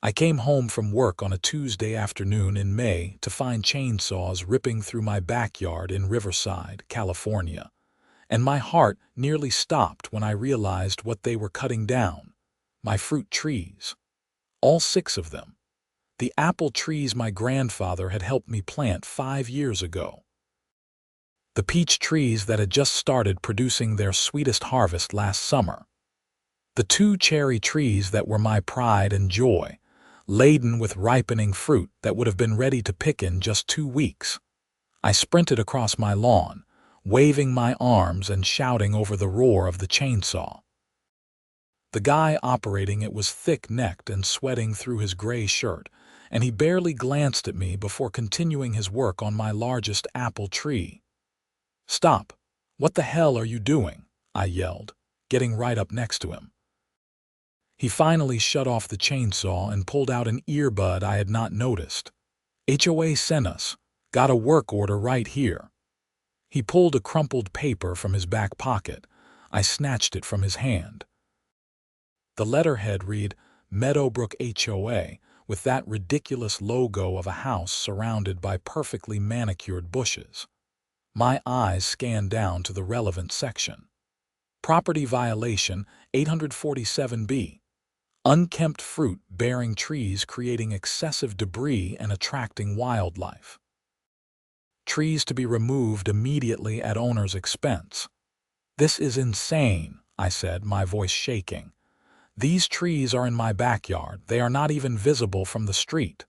I came home from work on a Tuesday afternoon in May to find chainsaws ripping through my backyard in Riverside, California, and my heart nearly stopped when I realized what they were cutting down: my fruit trees. All 6 of them. The apple trees my grandfather had helped me plant 5 years ago. The peach trees that had just started producing their sweetest harvest last summer. The 2 cherry trees that were my pride and joy, laden with ripening fruit that would have been ready to pick in just 2 weeks. I sprinted across my lawn, waving my arms and shouting over the roar of the chainsaw. The guy operating it was thick-necked and sweating through his gray shirt, and he barely glanced at me before continuing his work on my largest apple tree. "Stop! What the hell are you doing?" I yelled, getting right up next to him. He finally shut off the chainsaw and pulled out an earbud I had not noticed. "HOA sent us. Got a work order right here." He pulled a crumpled paper from his back pocket. I snatched it from his hand. The letterhead read, Meadowbrook HOA, with that ridiculous logo of a house surrounded by perfectly manicured bushes. My eyes scanned down to the relevant section. Property violation 847B. Unkempt fruit bearing trees creating excessive debris and attracting wildlife. Trees to be removed immediately at owner's expense. "This is insane," I said, my voice shaking. "These trees are in my backyard. They are not even visible from the street."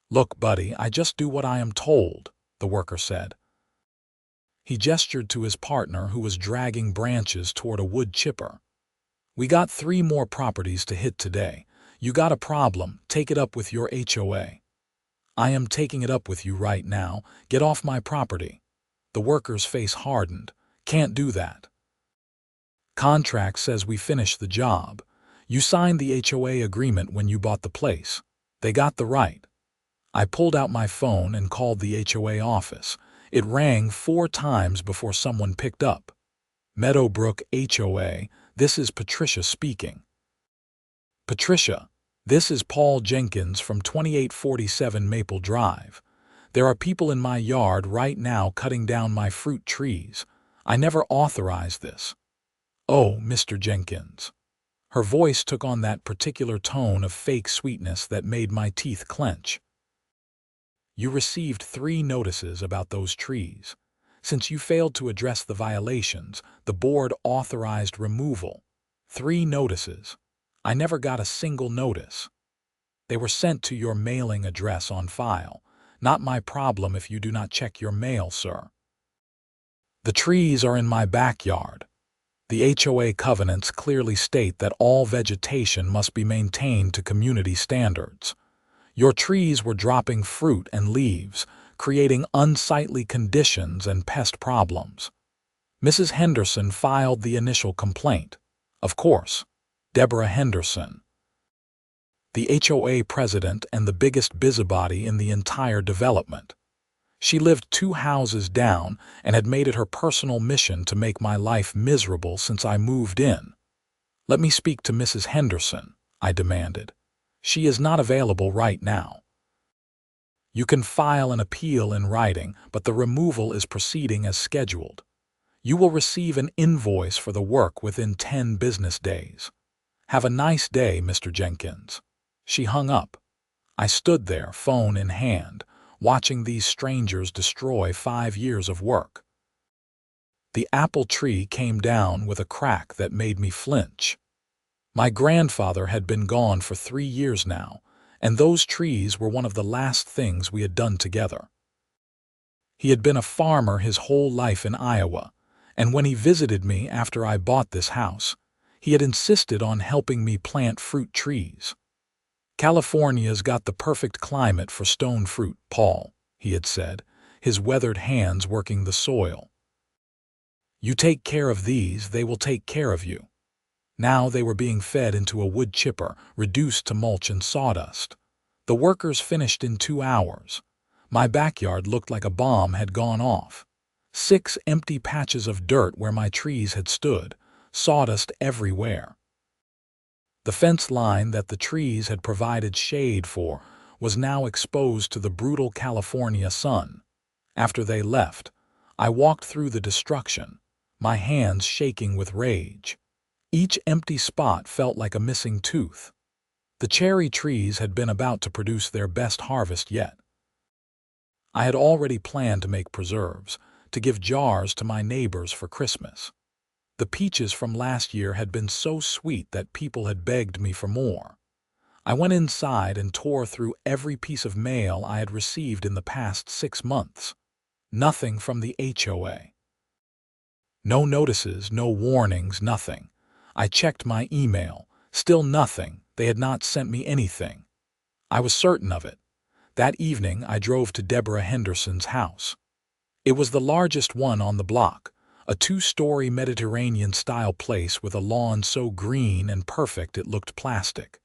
"Look, buddy, I just do what I am told," the worker said. He gestured to his partner who was dragging branches toward a wood chipper. "We got 3 more properties to hit today. You got a problem, take it up with your HOA." "I am taking it up with you right now. Get off my property." The worker's face hardened. "Can't do that. Contract says we finish the job. You signed the HOA agreement when you bought the place. They got the right." I pulled out my phone and called the HOA office. It rang 4 times before someone picked up. "Meadowbrook HOA, this is Patricia speaking." "Patricia, this is Paul Jenkins from 2847 Maple Drive. There are people in my yard right now cutting down my fruit trees. I never authorized this." "Oh, Mr. Jenkins." Her voice took on that particular tone of fake sweetness that made my teeth clench. "You received 3 notices about those trees. Since you failed to address the violations, the board authorized removal. 3 notices. I never got a single notice. They were sent to your mailing address on file. Not my problem if you do not check your mail, sir. The trees are in my backyard. The HOA covenants clearly state that all vegetation must be maintained to community standards. Your trees were dropping fruit and leaves, creating unsightly conditions and pest problems. Mrs. Henderson filed the initial complaint. Of course, Deborah Henderson, the HOA president and the biggest busybody in the entire development. She lived 2 houses down and had made it her personal mission to make my life miserable since I moved in. "Let me speak to Mrs. Henderson," I demanded. "She is not available right now." "You can file an appeal in writing, but the removal is proceeding as scheduled. You will receive an invoice for the work within 10 business days. Have a nice day, Mr. Jenkins." She hung up. I stood there, phone in hand, watching these strangers destroy 5 years of work. The apple tree came down with a crack that made me flinch. My grandfather had been gone for 3 years now, and those trees were one of the last things we had done together. He had been a farmer his whole life in Iowa, and when he visited me after I bought this house, he had insisted on helping me plant fruit trees. "California's got the perfect climate for stone fruit, Paul," he had said, his weathered hands working the soil. "You take care of these, they will take care of you." Now they were being fed into a wood chipper, reduced to mulch and sawdust. The workers finished in 2 hours. My backyard looked like a bomb had gone off. 6 empty patches of dirt where my trees had stood, sawdust everywhere. The fence line that the trees had provided shade for was now exposed to the brutal California sun. After they left, I walked through the destruction, my hands shaking with rage. Each empty spot felt like a missing tooth. The cherry trees had been about to produce their best harvest yet. I had already planned to make preserves, to give jars to my neighbors for Christmas. The peaches from last year had been so sweet that people had begged me for more. I went inside and tore through every piece of mail I had received in the past 6 months. Nothing from the HOA. No notices, no warnings, nothing. I checked my email. Still nothing. They had not sent me anything. I was certain of it. That evening I drove to Deborah Henderson's house. It was the largest one on the block, a 2-story Mediterranean-style place with a lawn so green and perfect it looked plastic.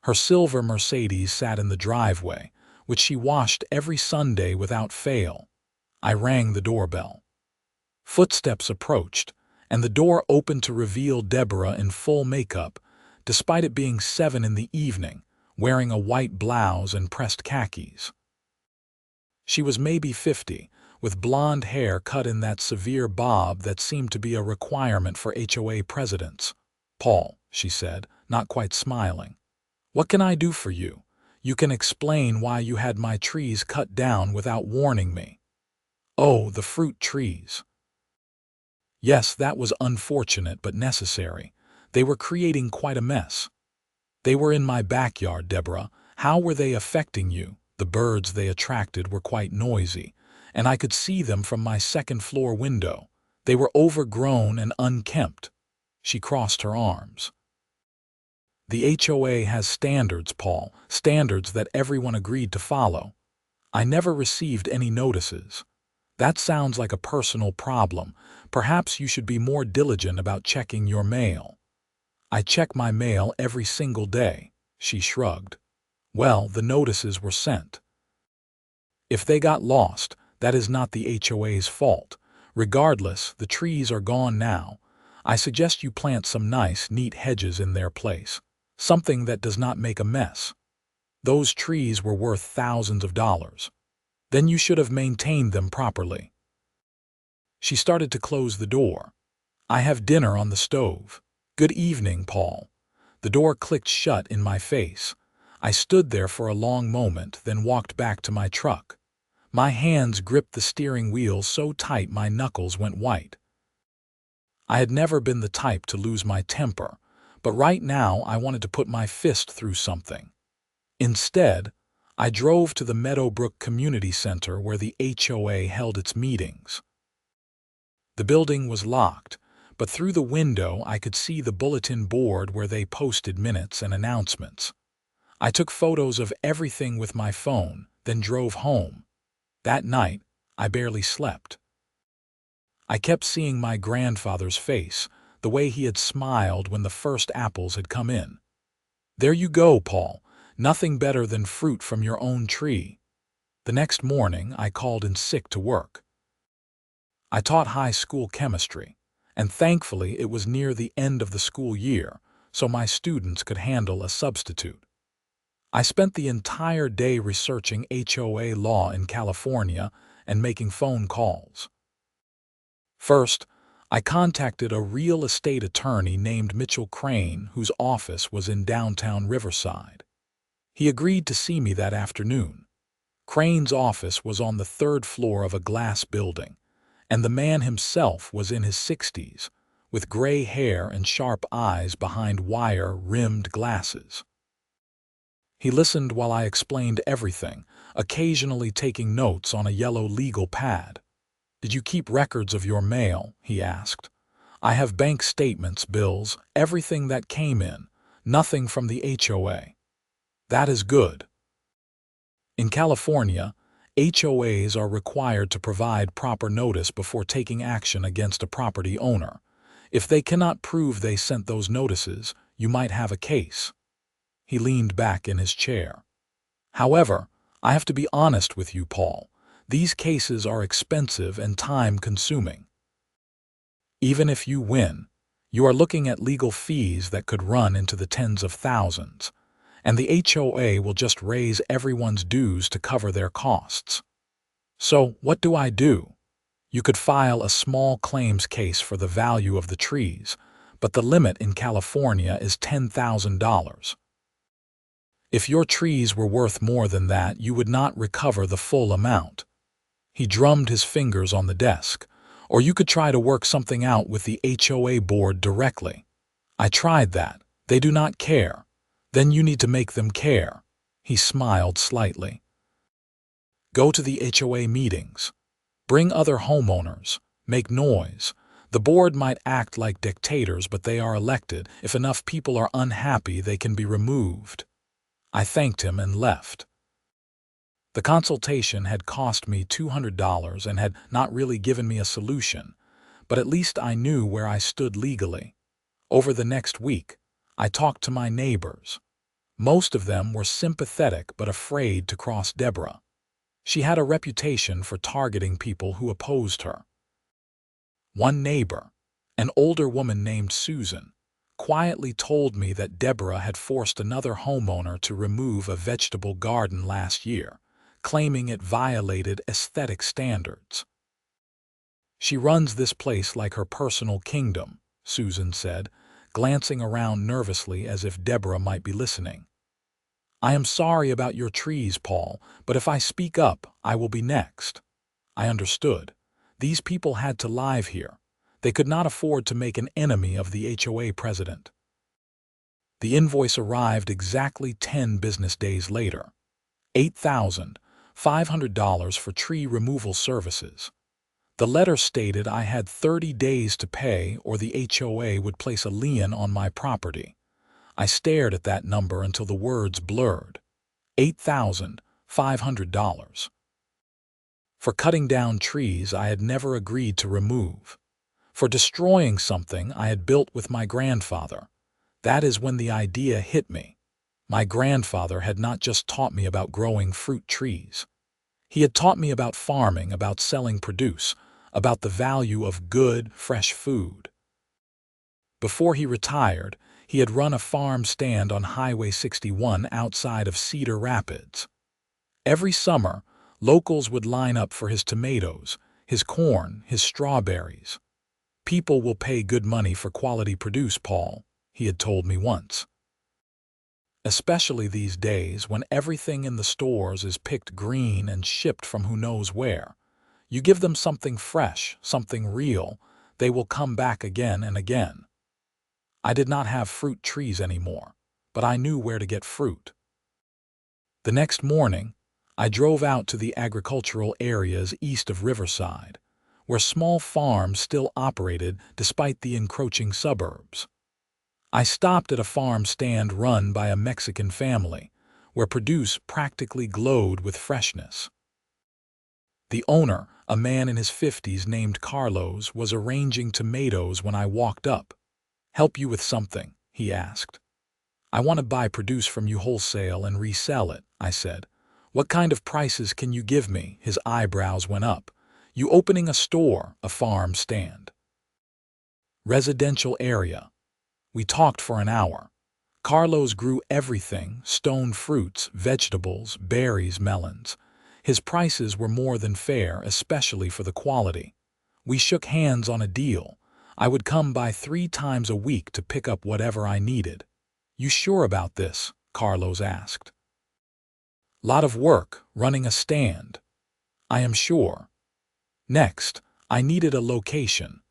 Her silver Mercedes sat in the driveway, which she washed every Sunday without fail. I rang the doorbell. Footsteps approached, and the door opened to reveal Deborah in full makeup, despite it being 7 in the evening, wearing a white blouse and pressed khakis. She was maybe 50, with blonde hair cut in that severe bob that seemed to be a requirement for HOA presidents. "Paul," she said, not quite smiling. "What can I do for you? You can explain why you had my trees cut down without warning me." "Oh, the fruit trees." Yes, that was unfortunate but necessary. They were creating quite a mess. "They were in my backyard, Deborah. How were they affecting you?" The birds they attracted were quite noisy, and I could see them from my second-floor window. They were overgrown and unkempt. She crossed her arms. "The HOA has standards, Paul, standards that everyone agreed to follow. I never received any notices. That sounds like a personal problem. Perhaps you should be more diligent about checking your mail." "I check my mail every single day," she shrugged. "Well, the notices were sent. If they got lost, that is not the HOA's fault. Regardless, the trees are gone now. I suggest you plant some nice, neat hedges in their place. Something that does not make a mess. Those trees were worth thousands of dollars. Then you should have maintained them properly." She started to close the door. "I have dinner on the stove. Good evening, Paul." The door clicked shut in my face. I stood there for a long moment, then walked back to my truck. My hands gripped the steering wheel so tight my knuckles went white. I had never been the type to lose my temper, but right now I wanted to put my fist through something. Instead, I drove to the Meadowbrook Community Center where the HOA held its meetings. The building was locked, but through the window I could see the bulletin board where they posted minutes and announcements. I took photos of everything with my phone, then drove home. That night, I barely slept. I kept seeing my grandfather's face, the way he had smiled when the first apples had come in. "There you go, Paul. Nothing better than fruit from your own tree." The next morning, I called in sick to work. I taught high school chemistry, and thankfully it was near the end of the school year, so my students could handle a substitute. I spent the entire day researching HOA law in California and making phone calls. First, I contacted a real estate attorney named Mitchell Crane, whose office was in downtown Riverside. He agreed to see me that afternoon. Crane's office was on the 3rd floor of a glass building, and the man himself was in his 60s, with gray hair and sharp eyes behind wire-rimmed glasses. He listened while I explained everything, occasionally taking notes on a yellow legal pad. "Did you keep records of your mail?" he asked. "I have bank statements, bills, everything that came in, nothing from the HOA." "That is good." In California, HOAs are required to provide proper notice before taking action against a property owner. If they cannot prove they sent those notices, you might have a case. He leaned back in his chair. "However, I have to be honest with you, Paul. These cases are expensive and time-consuming. Even if you win, You are looking at legal fees that could run into the tens of thousands, and the HOA will just raise everyone's dues to cover their costs. So, what do I do? You could file a small claims case for the value of the trees, but the limit in California is $10,000. If your trees were worth more than that, you would not recover the full amount. He drummed his fingers on the desk. Or you could try to work something out with the HOA board directly. I tried that. They do not care. Then you need to make them care. He smiled slightly. Go to the HOA meetings. Bring other homeowners. Make noise. The board might act like dictators, but they are elected. If enough people are unhappy, they can be removed. I thanked him and left. The consultation had cost me $200 and had not really given me a solution, but at least I knew where I stood legally. Over the next week, I talked to my neighbors. Most of them were sympathetic but afraid to cross Deborah. She had a reputation for targeting people who opposed her. One neighbor, an older woman named Susan, quietly told me that Deborah had forced another homeowner to remove a vegetable garden last year, claiming it violated aesthetic standards. She runs this place like her personal kingdom, Susan said, glancing around nervously as if Deborah might be listening. I am sorry about your trees, Paul, but if I speak up, I will be next. I understood. These people had to live here. They could not afford to make an enemy of the HOA president. The invoice arrived exactly 10 business days later. $8,500 for tree removal services. The letter stated I had 30 days to pay or the HOA would place a lien on my property. I stared at that number until the words blurred. $8,500. For cutting down trees I had never agreed to remove. For destroying something I had built with my grandfather. That is when the idea hit me. My grandfather had not just taught me about growing fruit trees. He had taught me about farming, about selling produce, about the value of good, fresh food. Before he retired, he had run a farm stand on Highway 61 outside of Cedar Rapids. Every summer, locals would line up for his tomatoes, his corn, his strawberries. People will pay good money for quality produce, Paul, he had told me once. Especially these days when everything in the stores is picked green and shipped from who knows where. You give them something fresh, something real, they will come back again and again. I did not have fruit trees anymore, but I knew where to get fruit. The next morning, I drove out to the agricultural areas east of Riverside, where small farms still operated despite the encroaching suburbs. I stopped at a farm stand run by a Mexican family, where produce practically glowed with freshness. The owner, a man in his 50s named Carlos, was arranging tomatoes when I walked up. "Help you with something?" he asked. "I want to buy produce from you wholesale and resell it," I said. "What kind of prices can you give me?" His eyebrows went up. "You opening a store, a farm stand?" Residential area. We talked for an hour. Carlos grew everything: stone fruits, vegetables, berries, melons. His prices were more than fair, especially for the quality. We shook hands on a deal. I would come by 3 times a week to pick up whatever I needed. "You sure about this?" Carlos asked. "Lot of work, running a stand." "I am sure." Next, I needed a location.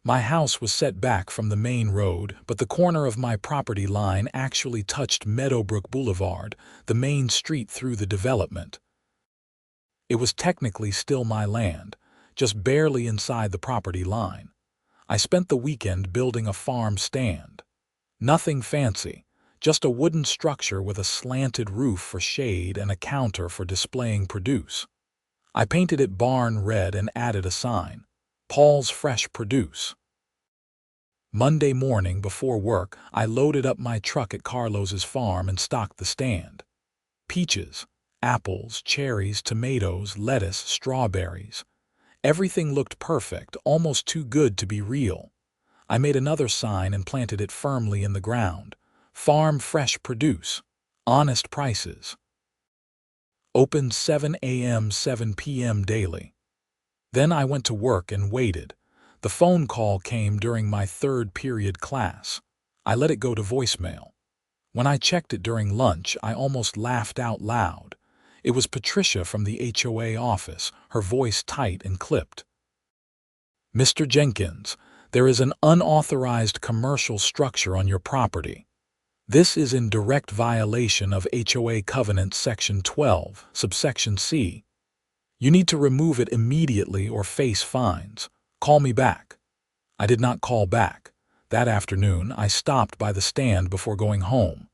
My house was set back from the main road, but the corner of my property line actually touched Meadowbrook Boulevard, the main street through the development. It was technically still my land, just barely inside the property line. I spent the weekend building a farm stand. Nothing fancy, just a wooden structure with a slanted roof for shade and a counter for displaying produce. I painted it barn red and added a sign, "Paul's Fresh Produce." Monday morning before work, I loaded up my truck at Carlos's farm and stocked the stand. Peaches, apples, cherries, tomatoes, lettuce, strawberries. Everything looked perfect, almost too good to be real. I made another sign and planted it firmly in the ground. Farm fresh produce. Honest prices. Open 7 a.m. 7 p.m. daily. Then I went to work and waited. The phone call came during my third period class. I let it go to voicemail. When I checked it during lunch, I almost laughed out loud. It was Patricia from the HOA office, her voice tight and clipped. "Mr. Jenkins, there is an unauthorized commercial structure on your property. This is in direct violation of HOA Covenant Section 12, subsection C. You need to remove it immediately or face fines. Call me back." I did not call back. That afternoon, I stopped by the stand before going home.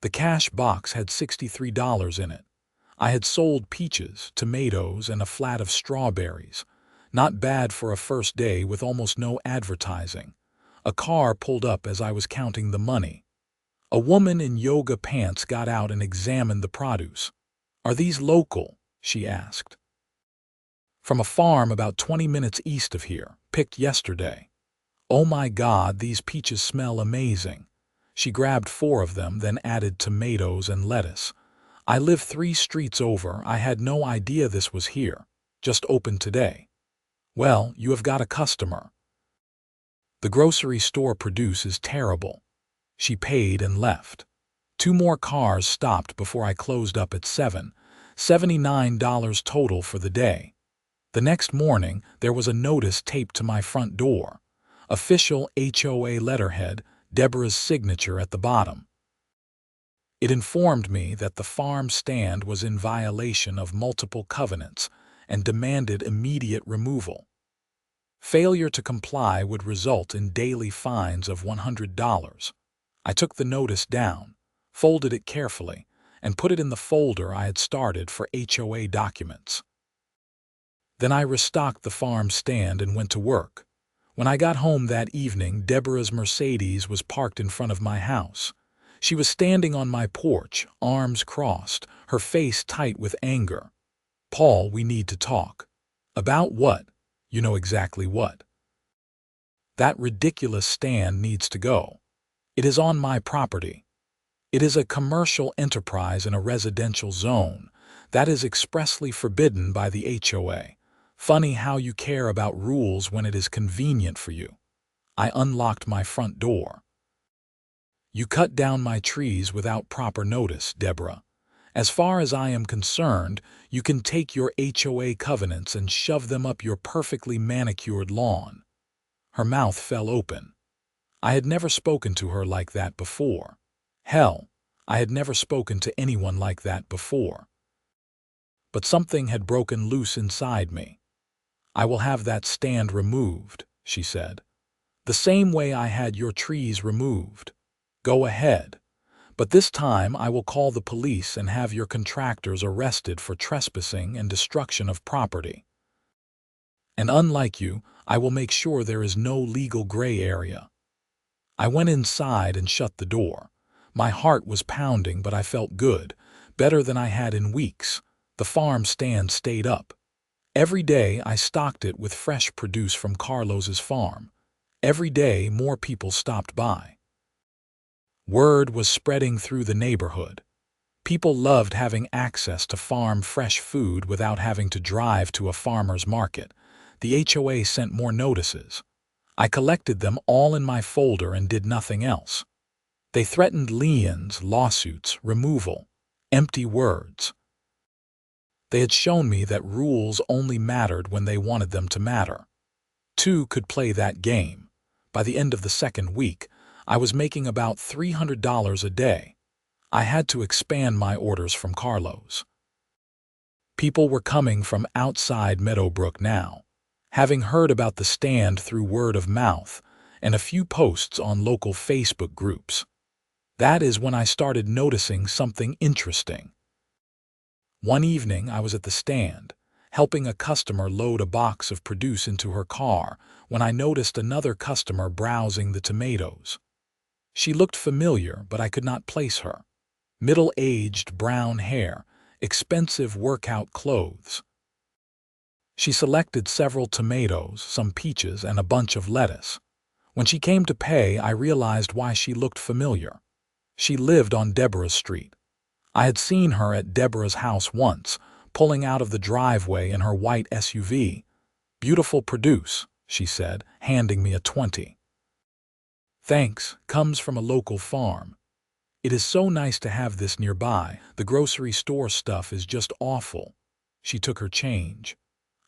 The cash box had $63 in it. I had sold peaches, tomatoes, and a flat of strawberries. Not bad for a first day with almost no advertising. A car pulled up as I was counting the money. A woman in yoga pants got out and examined the produce. "Are these local?" she asked. "From a farm about 20 minutes east of here, picked yesterday." "Oh my God, these peaches smell amazing." She grabbed 4 of them, then added tomatoes and lettuce. "I live 3 streets over. I had no idea this was here. Just opened today." "Well, you have got a customer." "The grocery store produce is terrible." She paid and left. 2 more cars stopped before I closed up at 7. $79 total for the day. The next morning, there was a notice taped to my front door. Official HOA letterhead, Deborah's signature at the bottom. It informed me that the farm stand was in violation of multiple covenants and demanded immediate removal. Failure to comply would result in daily fines of $100. I took the notice down, folded it carefully, and put it in the folder I had started for HOA documents. Then I restocked the farm stand and went to work. When I got home that evening, Deborah's Mercedes was parked in front of my house. She was standing on my porch, arms crossed, her face tight with anger. "Paul, we need to talk." "About what?" "You know exactly what." "That ridiculous stand needs to go. It is on my property. It is a commercial enterprise in a residential zone. That is expressly forbidden by the HOA. Funny how you care about rules when it is convenient for you." I unlocked my front door. "You cut down my trees without proper notice, Deborah. As far as I am concerned, you can take your HOA covenants and shove them up your perfectly manicured lawn." Her mouth fell open. I had never spoken to her like that before. Hell, I had never spoken to anyone like that before. But something had broken loose inside me. "I will have that stand removed," she said. "The same way I had your trees removed. Go ahead. But this time I will call the police and have your contractors arrested for trespassing and destruction of property. And unlike you, I will make sure there is no legal gray area." I went inside and shut the door. My heart was pounding, but I felt good, better than I had in weeks. The farm stand stayed up. Every day I stocked it with fresh produce from Carlos's farm. Every day more people stopped by. Word was spreading through the neighborhood. People loved having access to farm fresh food without having to drive to a farmer's market. The HOA sent more notices. I collected them all in my folder and did nothing else. They threatened liens, lawsuits, removal. Empty words. They had shown me that rules only mattered when they wanted them to matter. 2 could play that game. By the end of the second week, I was making about $300 a day. I had to expand my orders from Carlos. People were coming from outside Meadowbrook now, having heard about the stand through word of mouth and a few posts on local Facebook groups. That is when I started noticing something interesting. One evening I was at the stand, helping a customer load a box of produce into her car, when I noticed another customer browsing the tomatoes. She looked familiar, but I could not place her. Middle-aged, brown hair, expensive workout clothes. She selected several tomatoes, some peaches, and a bunch of lettuce. When she came to pay, I realized why she looked familiar. She lived on Deborah's street. I had seen her at Deborah's house once, pulling out of the driveway in her white SUV. "Beautiful produce," she said, handing me a 20. "Thanks, comes from a local farm. It is so nice to have this nearby. The grocery store stuff is just awful." She took her change.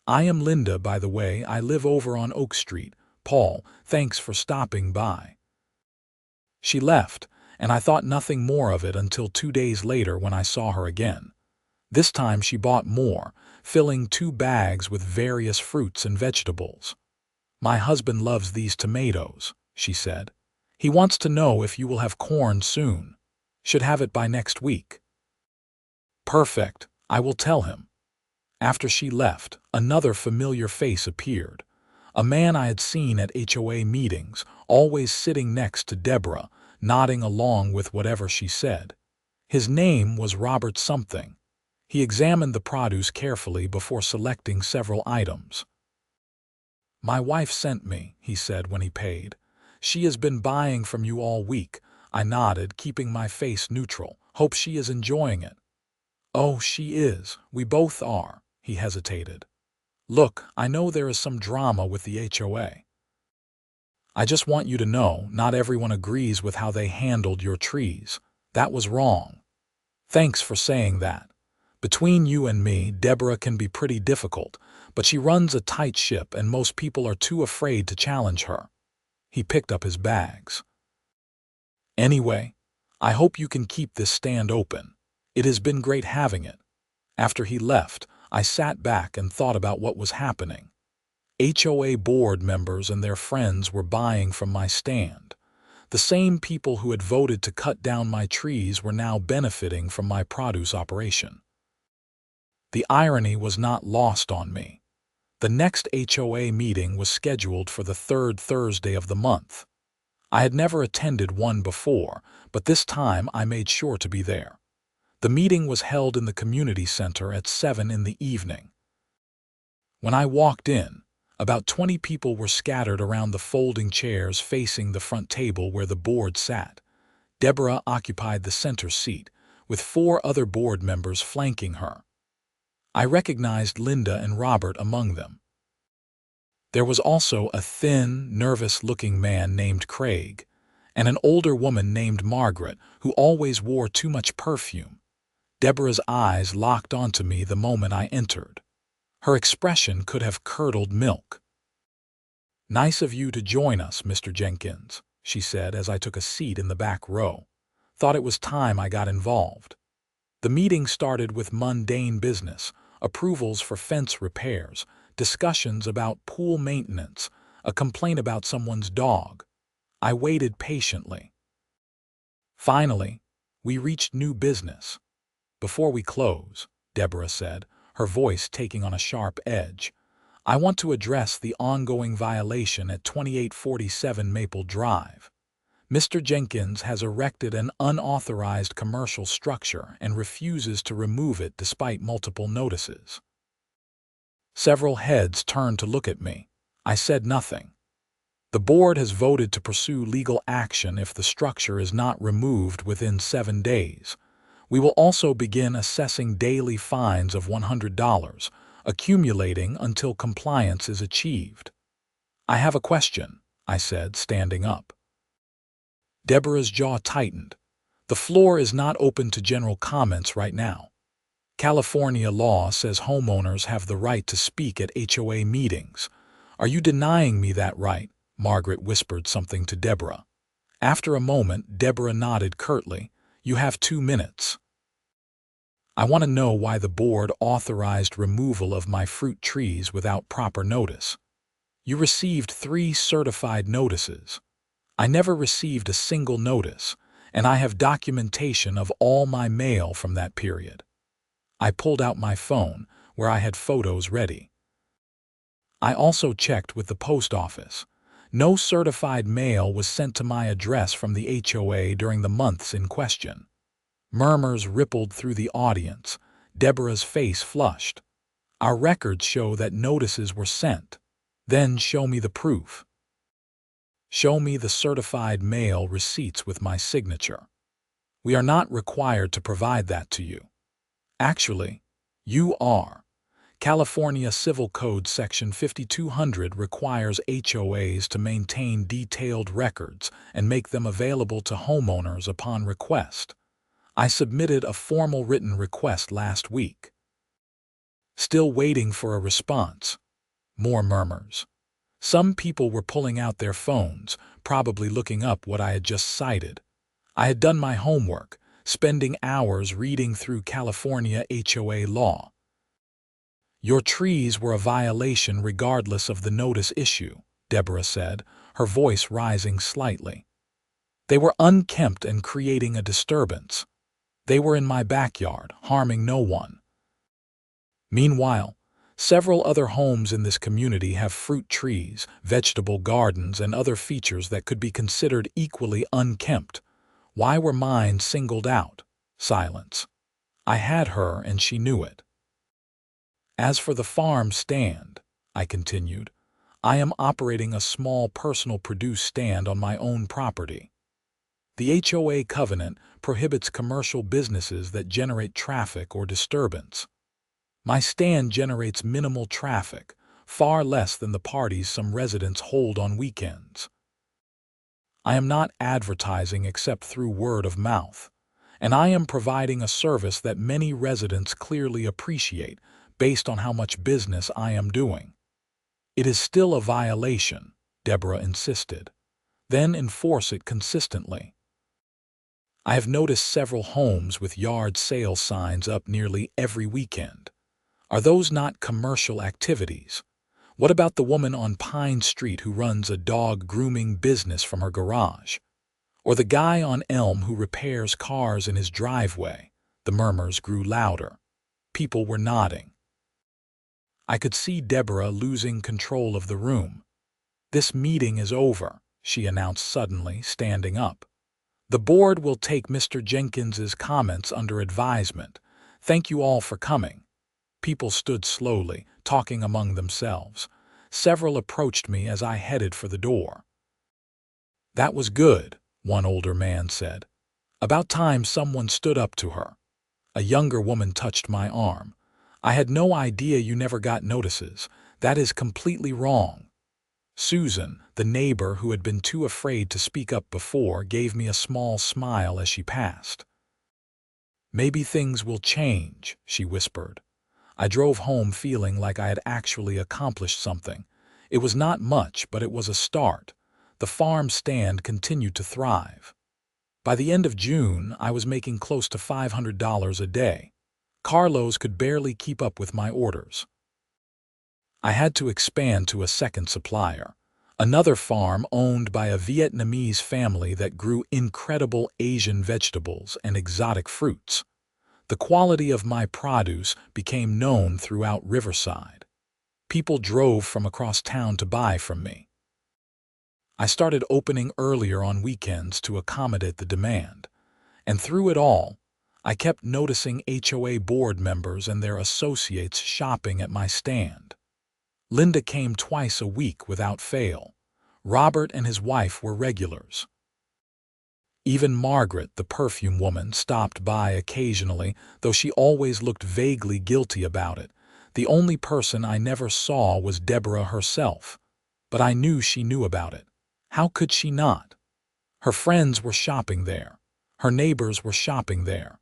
"I am Linda, by the way. I live over on Oak Street. Paul, thanks for stopping by." She left, and I thought nothing more of it until 2 days later when I saw her again. This time she bought more, filling 2 bags with various fruits and vegetables. "My husband loves these tomatoes," she said. "He wants to know if you will have corn soon. Should have it by next week." "Perfect, I will tell him." After she left, another familiar face appeared. A man I had seen at HOA meetings, always sitting next to Deborah, nodding along with whatever she said. His name was Robert something. He examined the produce carefully before selecting several items. "My wife sent me," he said when he paid. "She has been buying from you all week." I nodded, keeping my face neutral. "Hope she is enjoying it." "Oh, she is. We both are." He hesitated. "Look, I know there is some drama with the HOA. I just want you to know, not everyone agrees with how they handled your trees. That was wrong." "Thanks for saying that. Between you and me, Deborah can be pretty difficult, but she runs a tight ship and most people are too afraid to challenge her." He picked up his bags. "Anyway, I hope you can keep this stand open. It has been great having it." After he left, I sat back and thought about what was happening. HOA board members and their friends were buying from my stand. The same people who had voted to cut down my trees were now benefiting from my produce operation. The irony was not lost on me. The next HOA meeting was scheduled for the 3rd Thursday of the month. I had never attended one before, but this time I made sure to be there. The meeting was held in the community center at 7 in the evening. When I walked in, about 20 people were scattered around the folding chairs facing the front table where the board sat. Deborah occupied the center seat, with 4 other board members flanking her. I recognized Linda and Robert among them. There was also a thin, nervous-looking man named Craig, and an older woman named Margaret who always wore too much perfume. Deborah's eyes locked onto me the moment I entered. Her expression could have curdled milk. "Nice of you to join us, Mr. Jenkins," she said as I took a seat in the back row. "Thought it was time I got involved." The meeting started with mundane business, approvals for fence repairs, discussions about pool maintenance, a complaint about someone's dog. I waited patiently. Finally, we reached new business. "Before we close," Deborah said, her voice taking on a sharp edge, "I want to address the ongoing violation at 2847 Maple Drive. Mr. Jenkins has erected an unauthorized commercial structure and refuses to remove it despite multiple notices." Several heads turned to look at me. I said nothing. "The board has voted to pursue legal action if the structure is not removed within 7 days. We will also begin assessing daily fines of $100, accumulating until compliance is achieved." "I have a question," I said, standing up. Deborah's jaw tightened. "The floor is not open to general comments right now. California law says homeowners have the right to speak at HOA meetings. Are you denying me that right?" Margaret whispered something to Deborah. After a moment, Deborah nodded curtly. "You have 2 minutes. I want to know why the board authorized removal of my fruit trees without proper notice. You received 3 certified notices. I never received a single notice, and I have documentation of all my mail from that period." I pulled out my phone, where I had photos ready. I also checked with the post office. No certified mail was sent to my address from the HOA during the months in question. Murmurs rippled through the audience. Deborah's face flushed. "Our records show that notices were sent. Then show me the proof." Show me the certified mail receipts with my signature. We are not required to provide that to you. Actually, you are. California Civil Code Section 5200 requires HOAs to maintain detailed records and make them available to homeowners upon request. I submitted a formal written request last week. Still waiting for a response. More murmurs. Some people were pulling out their phones, probably looking up what I had just cited. I had done my homework, spending hours reading through California HOA law. Your trees were a violation regardless of the notice issue, Deborah said, her voice rising slightly. They were unkempt and creating a disturbance. They were in my backyard, harming no one. Meanwhile, several other homes in this community have fruit trees, vegetable gardens, and other features that could be considered equally unkempt. Why were mine singled out? Silence. I had her, and she knew it. As for the farm stand, I continued, I am operating a small personal produce stand on my own property. The HOA covenant prohibits commercial businesses that generate traffic or disturbance. My stand generates minimal traffic, far less than the parties some residents hold on weekends. I am not advertising except through word of mouth, and I am providing a service that many residents clearly appreciate based on how much business I am doing. It is still a violation, Deborah insisted. Then enforce it consistently. I have noticed several homes with yard sale signs up nearly every weekend. Are those not commercial activities? What about the woman on Pine Street who runs a dog grooming business from her garage? Or the guy on Elm who repairs cars in his driveway? The murmurs grew louder. People were nodding. I could see Deborah losing control of the room. This meeting is over, she announced suddenly, standing up. The board will take Mr. Jenkins's comments under advisement. Thank you all for coming. People stood slowly, talking among themselves. Several approached me as I headed for the door. That was good, one older man said. About time someone stood up to her. A younger woman touched my arm. I had no idea you never got notices. That is completely wrong. Susan, the neighbor who had been too afraid to speak up before, gave me a small smile as she passed. Maybe things will change, she whispered. I drove home feeling like I had actually accomplished something. It was not much, but it was a start. The farm stand continued to thrive. By the end of June, I was making close to $500 a day. Carlos could barely keep up with my orders. I had to expand to a second supplier, another farm owned by a Vietnamese family that grew incredible Asian vegetables and exotic fruits. The quality of my produce became known throughout Riverside. People drove from across town to buy from me. I started opening earlier on weekends to accommodate the demand, and through it all, I kept noticing HOA board members and their associates shopping at my stand. Linda came twice a week without fail. Robert and his wife were regulars. Even Margaret, the perfume woman, stopped by occasionally, though she always looked vaguely guilty about it. The only person I never saw was Deborah herself, but I knew she knew about it. How could she not? Her friends were shopping there. Her neighbors were shopping there.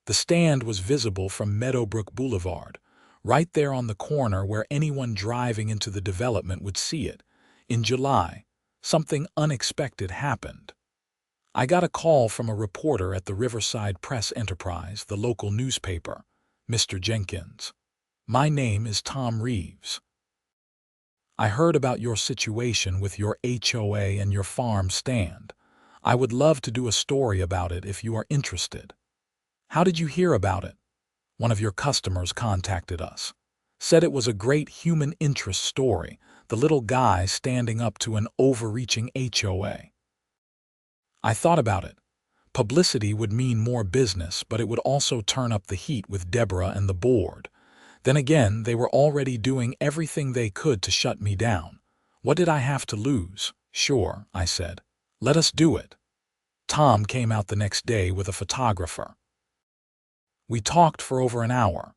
The stand was visible from Meadowbrook Boulevard, right there on the corner where anyone driving into the development would see it. In July, something unexpected happened. I got a call from a reporter at the Riverside Press Enterprise, the local newspaper. Mr. Jenkins, my name is Tom Reeves. I heard about your situation with your HOA and your farm stand. I would love to do a story about it if you are interested. How did you hear about it? One of your customers contacted us. Said it was a great human interest story, the little guy standing up to an overreaching HOA. I thought about it. Publicity would mean more business, but it would also turn up the heat with Deborah and the board. Then again, they were already doing everything they could to shut me down. What did I have to lose? "Sure," I said. "Let us do it." Tom came out the next day with a photographer. We talked for over an hour.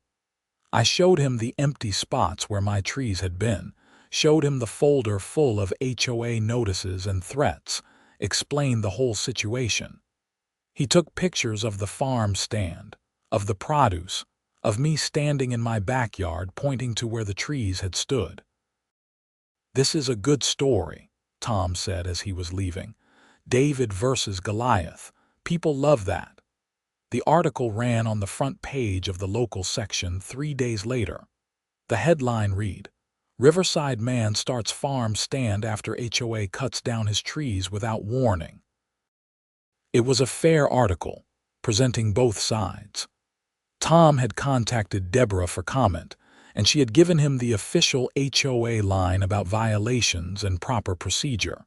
I showed him the empty spots where my trees had been, showed him the folder full of HOA notices and threats, explained the whole situation. He took pictures of the farm stand, of the produce, of me standing in my backyard pointing to where the trees had stood. "This is a good story," Tom said as he was leaving. "David versus Goliath. People love that." The article ran on the front page of the local section 3 days later. The headline read, "Riverside Man Starts Farm Stand After HOA Cuts Down His Trees Without Warning." It was a fair article, presenting both sides. Tom had contacted Deborah for comment, and she had given him the official HOA line about violations and proper procedure.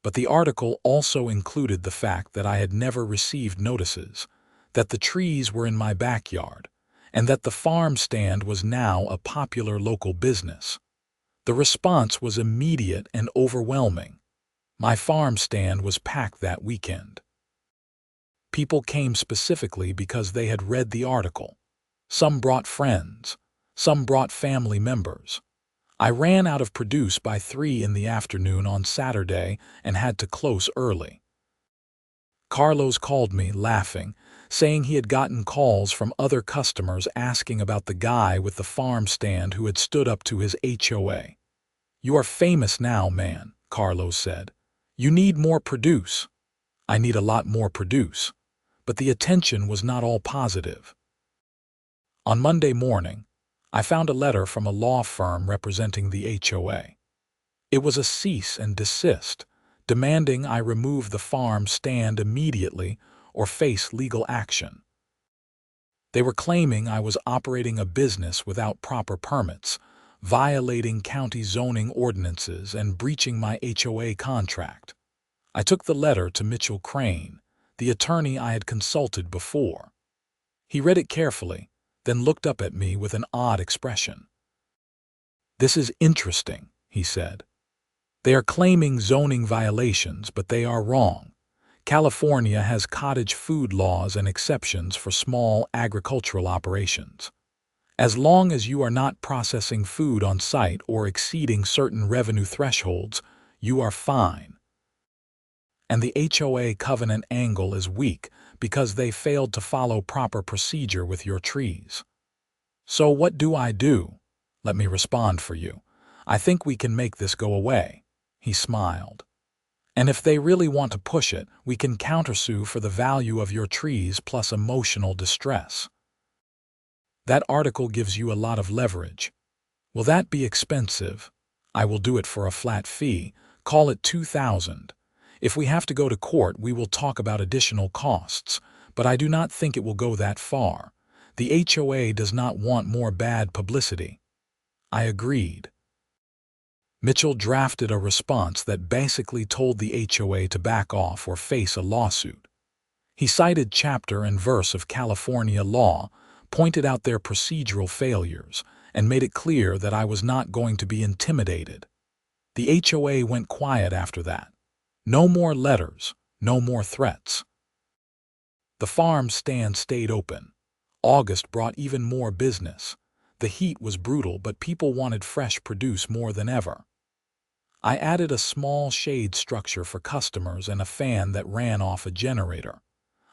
But the article also included the fact that I had never received notices, that the trees were in my backyard, and that the farm stand was now a popular local business. The response was immediate and overwhelming. My farm stand was packed that weekend. People came specifically because they had read the article. Some brought friends. Some brought family members. I ran out of produce by 3 in the afternoon on Saturday and had to close early. Carlos called me, laughing, saying he had gotten calls from other customers asking about the guy with the farm stand who had stood up to his HOA. "You are famous now, man," Carlos said. "You need more produce." I need a lot more produce. But the attention was not all positive. On Monday morning, I found a letter from a law firm representing the HOA. It was a cease and desist, demanding I remove the farm stand immediately or face legal action. They were claiming I was operating a business without proper permits, violating county zoning ordinances, and breaching my HOA contract. I took the letter to Mitchell Crane, the attorney I had consulted before. He read it carefully, then looked up at me with an odd expression. "This is interesting," he said. "They are claiming zoning violations, but they are wrong. California has cottage food laws and exceptions for small agricultural operations. As long as you are not processing food on site or exceeding certain revenue thresholds, you are fine. And the HOA covenant angle is weak because they failed to follow proper procedure with your trees. So what do I do? Let me respond for you. I think we can make this go away." He smiled. "And if they really want to push it, we can countersue for the value of your trees plus emotional distress. That article gives you a lot of leverage. Will that be expensive? I will do it for a flat fee. Call it $2,000. If we have to go to court, we will talk about additional costs, but I do not think it will go that far. The HOA does not want more bad publicity." I agreed. Mitchell drafted a response that basically told the HOA to back off or face a lawsuit. He cited chapter and verse of California law, pointed out their procedural failures, and made it clear that I was not going to be intimidated. The HOA went quiet after that. No more letters, no more threats. The farm stand stayed open. August brought even more business. The heat was brutal, but people wanted fresh produce more than ever. I added a small shade structure for customers and a fan that ran off a generator.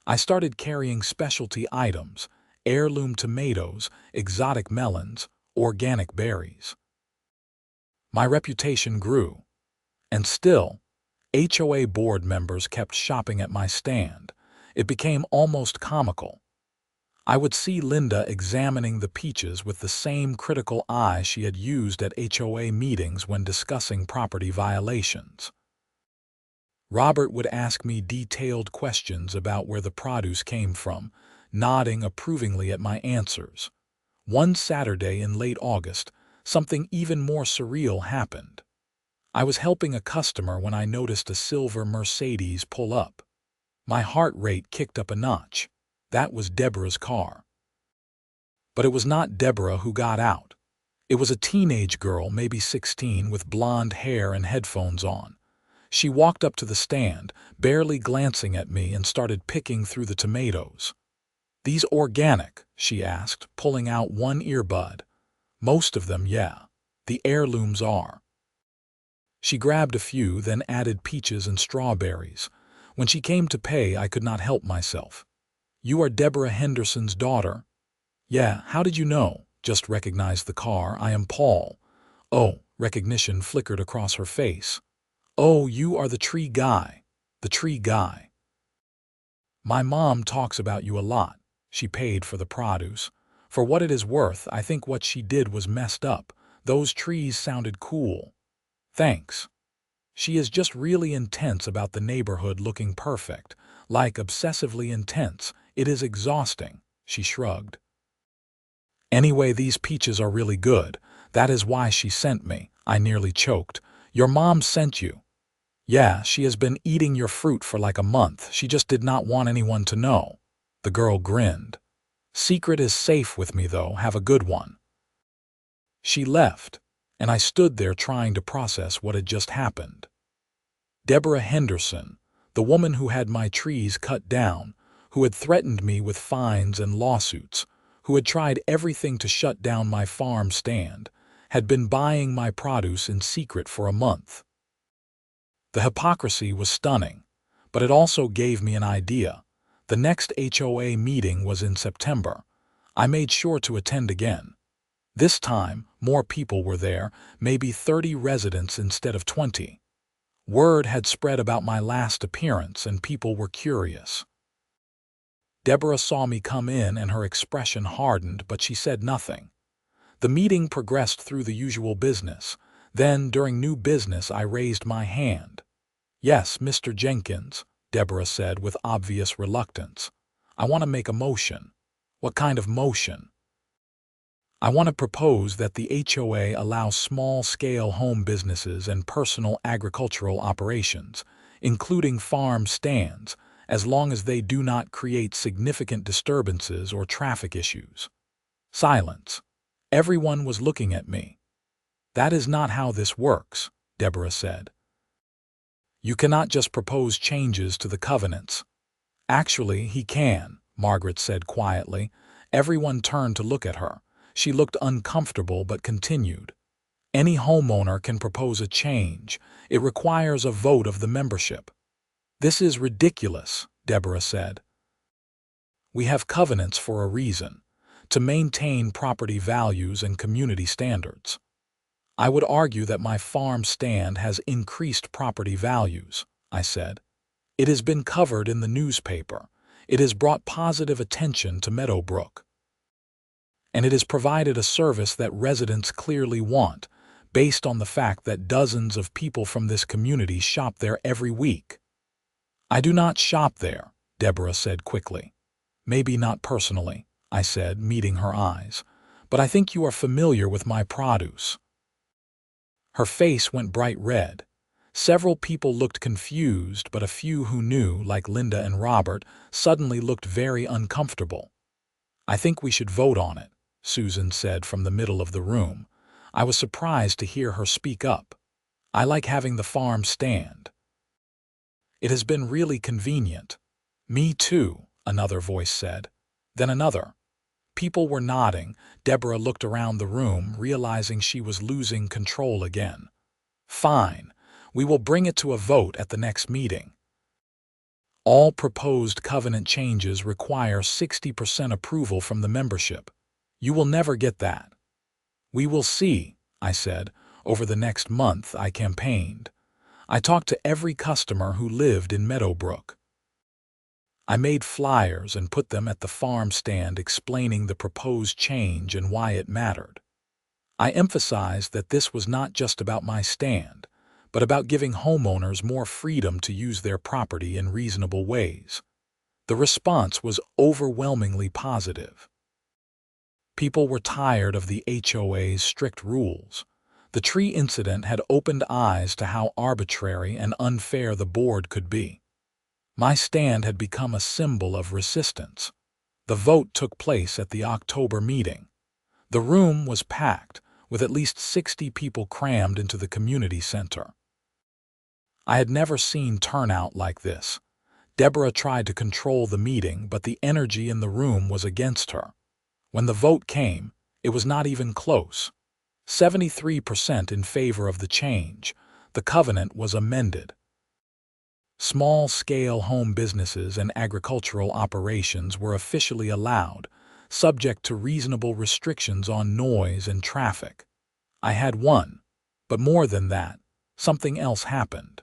I started carrying specialty items, heirloom tomatoes, exotic melons, organic berries. My reputation grew. And still, HOA board members kept shopping at my stand. It became almost comical. I would see Linda examining the peaches with the same critical eye she had used at HOA meetings when discussing property violations. Robert would ask me detailed questions about where the produce came from, nodding approvingly at my answers. One Saturday in late August, something even more surreal happened. I was helping a customer when I noticed a silver Mercedes pull up. My heart rate kicked up a notch. That was Deborah's car. But it was not Deborah who got out. It was a teenage girl, maybe 16, with blonde hair and headphones on. She walked up to the stand, barely glancing at me, and started picking through the tomatoes. "These organic?" she asked, pulling out one earbud. "Most of them, yeah. The heirlooms are." She grabbed a few, then added peaches and strawberries. When she came to pay, I could not help myself. "You are Deborah Henderson's daughter?" "Yeah, how did you know?" "Just recognized the car. I am Paul." "Oh," recognition flickered across her face. "Oh, you are the tree guy." "The tree guy. My mom talks about you a lot." She paid for the produce. "For what it is worth, I think what she did was messed up. Those trees sounded cool." "Thanks." "She is just really intense about the neighborhood looking perfect. Like obsessively intense. It is exhausting." She shrugged. "Anyway, these peaches are really good. That is why she sent me." I nearly choked. "Your mom sent you?" "Yeah, she has been eating your fruit for like a month. She just did not want anyone to know." The girl grinned. "Secret is safe with me, though. Have a good one." She left, and I stood there trying to process what had just happened. Deborah Henderson, the woman who had my trees cut down, who had threatened me with fines and lawsuits, who had tried everything to shut down my farm stand, had been buying my produce in secret for a month. The hypocrisy was stunning, but it also gave me an idea. The next HOA meeting was in September. I made sure to attend again. This time, more people were there, maybe 30 residents instead of 20. Word had spread about my last appearance, and people were curious. Deborah saw me come in, and her expression hardened, but she said nothing. The meeting progressed through the usual business. Then, during new business, I raised my hand. "Yes, Mr. Jenkins," Deborah said with obvious reluctance. "I want to make a motion." "What kind of motion?" "I want to propose that the HOA allow small-scale home businesses and personal agricultural operations, including farm stands, as long as they do not create significant disturbances or traffic issues." Silence. Everyone was looking at me. "That is not how this works," Deborah said. "You cannot just propose changes to the covenants." "Actually, he can," Margaret said quietly. Everyone turned to look at her. She looked uncomfortable but continued. "Any homeowner can propose a change. It requires a vote of the membership." "This is ridiculous," Deborah said. "We have covenants for a reason, to maintain property values and community standards." "I would argue that my farm stand has increased property values," I said. "It has been covered in the newspaper. It has brought positive attention to Meadowbrook. And it has provided a service that residents clearly want, based on the fact that dozens of people from this community shop there every week." "I do not shop there," Deborah said quickly. "Maybe not personally," I said, meeting her eyes, "but I think you are familiar with my produce." Her face went bright red. Several people looked confused, but a few who knew, like Linda and Robert, suddenly looked very uncomfortable. "I think we should vote on it," Susan said from the middle of the room. I was surprised to hear her speak up. "I like having the farm stand. It has been really convenient." "Me too," another voice said. Then another. People were nodding. Deborah looked around the room, realizing she was losing control again. "Fine. We will bring it to a vote at the next meeting. All proposed covenant changes require 60% approval from the membership. You will never get that." "We will see," I said. Over the next month, I campaigned. I talked to every customer who lived in Meadowbrook. I made flyers and put them at the farm stand explaining the proposed change and why it mattered. I emphasized that this was not just about my stand, but about giving homeowners more freedom to use their property in reasonable ways. The response was overwhelmingly positive. People were tired of the HOA's strict rules. The tree incident had opened eyes to how arbitrary and unfair the board could be. My stand had become a symbol of resistance. The vote took place at the October meeting. The room was packed, with at least 60 people crammed into the community center. I had never seen turnout like this. Deborah tried to control the meeting, but the energy in the room was against her. When the vote came, it was not even close. 73% in favor of the change. The covenant was amended. Small-scale home businesses and agricultural operations were officially allowed, subject to reasonable restrictions on noise and traffic. I had won, but more than that, something else happened.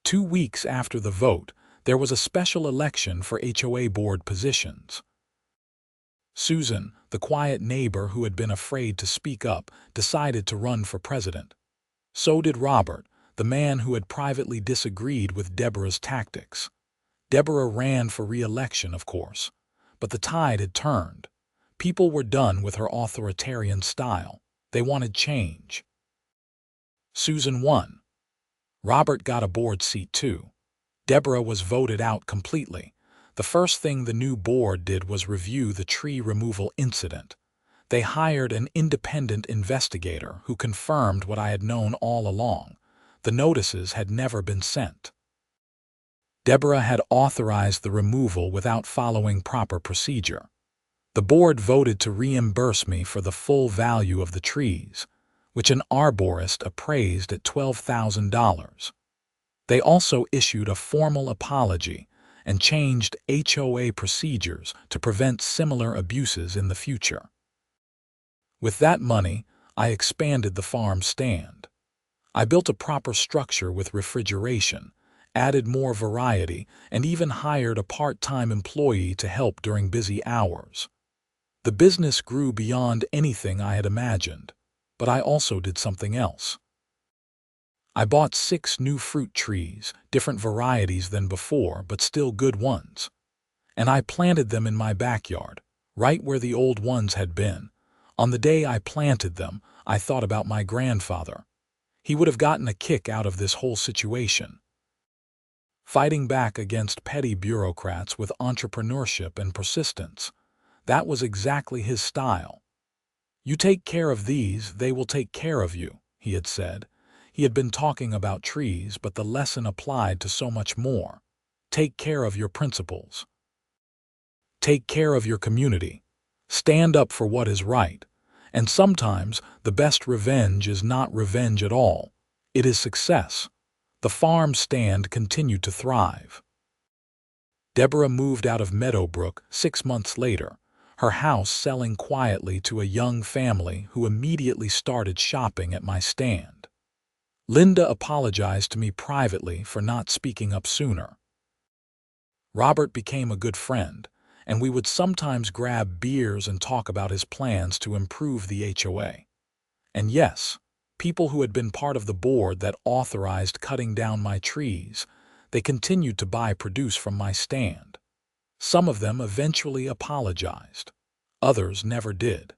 2 weeks after the vote, there was a special election for HOA board positions. Susan, the quiet neighbor who had been afraid to speak up, decided to run for president. So did Robert, the man who had privately disagreed with Deborah's tactics. Deborah ran for re-election, of course, but the tide had turned. People were done with her authoritarian style. They wanted change. Susan won. Robert got a board seat too. Deborah was voted out completely. The first thing the new board did was review the tree removal incident. They hired an independent investigator who confirmed what I had known all along. The notices had never been sent. Deborah had authorized the removal without following proper procedure. The board voted to reimburse me for the full value of the trees, which an arborist appraised at $12,000. They also issued a formal apology and changed HOA procedures to prevent similar abuses in the future. With that money, I expanded the farm stand. I built a proper structure with refrigeration, added more variety, and even hired a part-time employee to help during busy hours. The business grew beyond anything I had imagined, but I also did something else. I bought 6 new fruit trees, different varieties than before, but still good ones. And I planted them in my backyard, right where the old ones had been. On the day I planted them, I thought about my grandfather. He would have gotten a kick out of this whole situation. Fighting back against petty bureaucrats with entrepreneurship and persistence. That was exactly his style. "You take care of these, they will take care of you," he had said. He had been talking about trees, but the lesson applied to so much more. Take care of your principles. Take care of your community. Stand up for what is right. And sometimes the best revenge is not revenge at all. It is success. The farm stand continued to thrive. Deborah moved out of Meadowbrook 6 months later, her house selling quietly to a young family who immediately started shopping at my stand. Linda apologized to me privately for not speaking up sooner. Robert became a good friend, and we would sometimes grab beers and talk about his plans to improve the HOA. And yes, people who had been part of the board that authorized cutting down my trees, they continued to buy produce from my stand. Some of them eventually apologized. Others never did.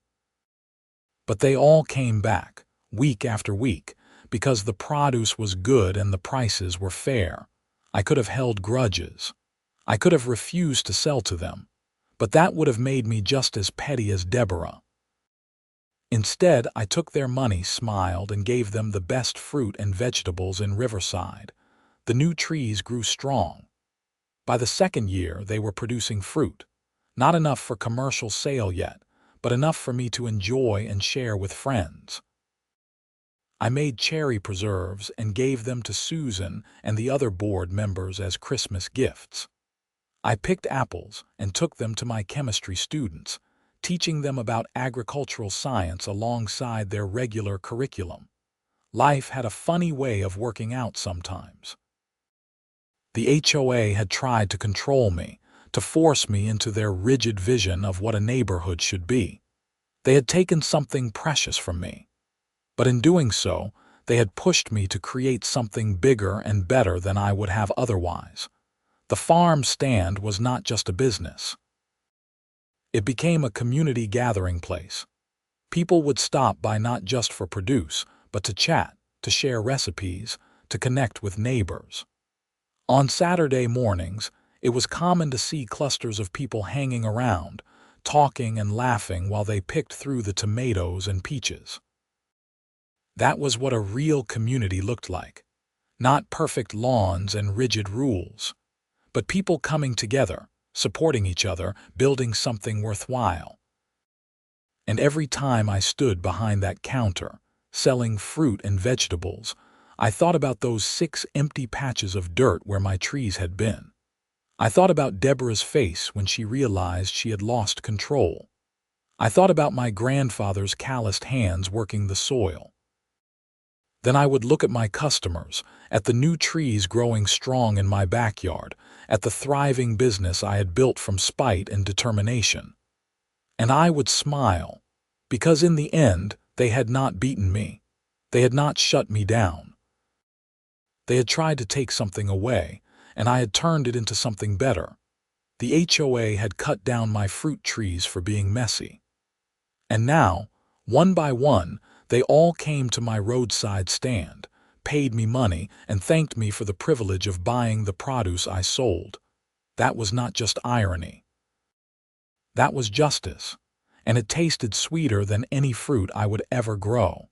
But they all came back, week after week, because the produce was good and the prices were fair. I could have held grudges. I could have refused to sell to them, but that would have made me just as petty as Deborah. Instead, I took their money, smiled, and gave them the best fruit and vegetables in Riverside. The new trees grew strong. By the second year, they were producing fruit. Not enough for commercial sale yet, but enough for me to enjoy and share with friends. I made cherry preserves and gave them to Susan and the other board members as Christmas gifts. I picked apples and took them to my chemistry students, teaching them about agricultural science alongside their regular curriculum. Life had a funny way of working out sometimes. The HOA had tried to control me, to force me into their rigid vision of what a neighborhood should be. They had taken something precious from me. But in doing so, they had pushed me to create something bigger and better than I would have otherwise. The farm stand was not just a business. It became a community gathering place. People would stop by not just for produce, but to chat, to share recipes, to connect with neighbors. On Saturday mornings, it was common to see clusters of people hanging around, talking and laughing while they picked through the tomatoes and peaches. That was what a real community looked like. Not perfect lawns and rigid rules, but people coming together, supporting each other, building something worthwhile. And every time I stood behind that counter, selling fruit and vegetables, I thought about those 6 empty patches of dirt where my trees had been. I thought about Deborah's face when she realized she had lost control. I thought about my grandfather's calloused hands working the soil. Then I would look at my customers, at the new trees growing strong in my backyard, at the thriving business I had built from spite and determination. And I would smile, because in the end, they had not beaten me. They had not shut me down. They had tried to take something away, and I had turned it into something better. The HOA had cut down my fruit trees for being messy. And now, one by one, they all came to my roadside stand, paid me money, and thanked me for the privilege of buying the produce I sold. That was not just irony. That was justice, and it tasted sweeter than any fruit I would ever grow.